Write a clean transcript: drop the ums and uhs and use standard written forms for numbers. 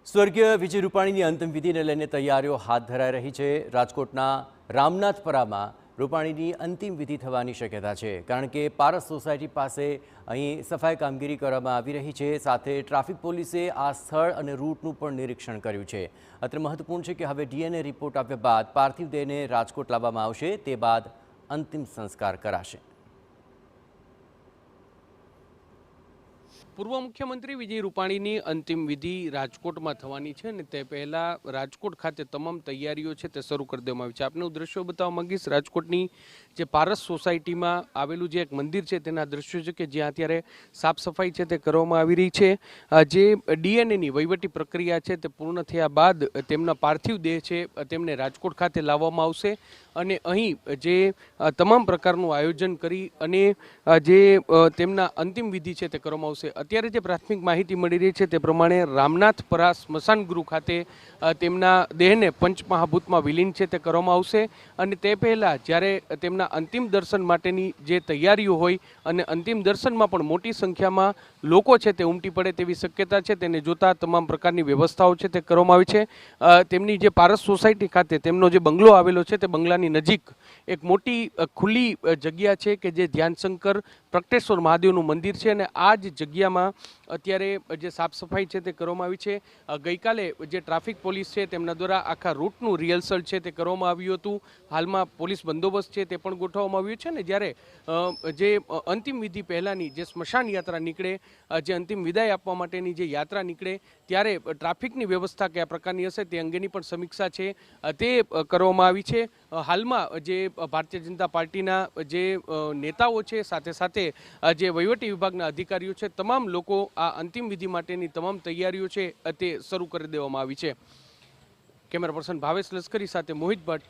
સ્વર્ગીય વિજય રૂપાણીની અંતિમ વિધિને લઈને તૈયારીઓ હાથ ધરાઈ રહી છે। રાજકોટના રામનાથપરામાં રૂપાણીની અંતિમ વિધિ થવાની શક્યતા છે, કારણ કે પારસ સોસાયટી પાસે અહીં સફાઈ કામગીરી કરવામાં આવી રહી છે। સાથે ટ્રાફિક પોલીસે આ સ્થળ અને રૂટનું પણ નિરીક્ષણ કર્યું છે। અત્રે મહત્વપૂર્ણ છે કે હવે ડીએનએ રિપોર્ટ આવ્યા બાદ પાર્થિવ દેહને રાજકોટ લાવવામાં આવશે, તે બાદ અંતિમ સંસ્કાર કરાશે। પૂર્વ મુખ્યમંત્રી વિજય રૂપાણીની અંતિમ વિધિ રાજકોટમાં થવાની છે અને તે પહેલાં રાજકોટ ખાતે તમામ તૈયારીઓ છે તે શરૂ કરી દેવામાં આવી છે। આપને હું દ્રશ્યો બતાવવા માંગીશ। રાજકોટની જે પારસ સોસાયટીમાં આવેલું જે એક મંદિર છે તેના દ્રશ્યો છે કે જ્યાં અત્યારે સાફ સફાઈ છે તે કરવામાં આવી રહી છે। જે ડીએનએની વહીવટી પ્રક્રિયા છે તે પૂર્ણ થયા બાદ તેમના પાર્થિવ દેહ છે તેમને રાજકોટ ખાતે લાવવામાં આવશે અને અહીં જે તમામ પ્રકારનું આયોજન કરી અને જે તેમના અંતિમ વિધિ છે તે કરવામાં આવશે। અત્યારે જે પ્રાથમિક માહિતી મળી રહી છે તે પ્રમાણે રામનાથપરા સ્મશાન ગૃહ ખાતે તેમના દેહને પંચમહાભૂતમાં વિલીન છે તે કરવામાં આવશે અને તે પહેલાં જ્યારે તેમના અંતિમ દર્શન માટેની જે તૈયારીઓ હોય અને અંતિમ દર્શનમાં પણ મોટી સંખ્યામાં લોકો છે તે ઉમટી પડે તેવી શક્યતા છે, તેને જોતા તમામ પ્રકારની વ્યવસ્થાઓ છે તે કરવામાં આવી છે। તેમની જે પારસ સોસાયટી ખાતે તેમનો જે બંગલો આવેલો છે તે બંગલાની નજીક એક મોટી ખુલ્લી જગ્યા છે કે જે ધ્યાનશંકર પ્રગટેશ્વર મહાદેવનું મંદિર છે અને આ જ જગ્યામાં અત્યારે જે સાફ સફાઈ છે તે કરવામાં આવી છે। ગઈકાલે જે ટ્રાફિક પોલીસ છે તેમના દ્વારા આખા રૂટનું રિહર્સલ છે તે કરવામાં આવ્યું હતું। હાલમાં પોલીસ બંદોબસ્ત છે તે પણ ગોઠવવામાં આવ્યું છે ને જ્યારે જે અંતિમ વિધિ પહેલાંની જે સ્મશાન યાત્રા નીકળે, જે અંતિમ વિદાય આપવા માટેની જે યાત્રા નીકળે ત્યારે ટ્રાફિકની વ્યવસ્થા કયા પ્રકારની હશે તે અંગેની પણ સમીક્ષા છે તે કરવામાં આવી છે। હાલમાં જે ભારતીય જનતા પાર્ટીના જે નેતાઓ છે સાથે સાથે જે વહીવટી વિભાગના અધિકારીઓ છે, તમામ લોકો આ અંતિમ વિધિ માટેની તમામ તૈયારીઓ છે તે શરૂ કરી દેવામાં આવી છે। કેમેરા પર્સન ભાવેશ લશ્કરી સાથે મોહિત ભટ્ટ,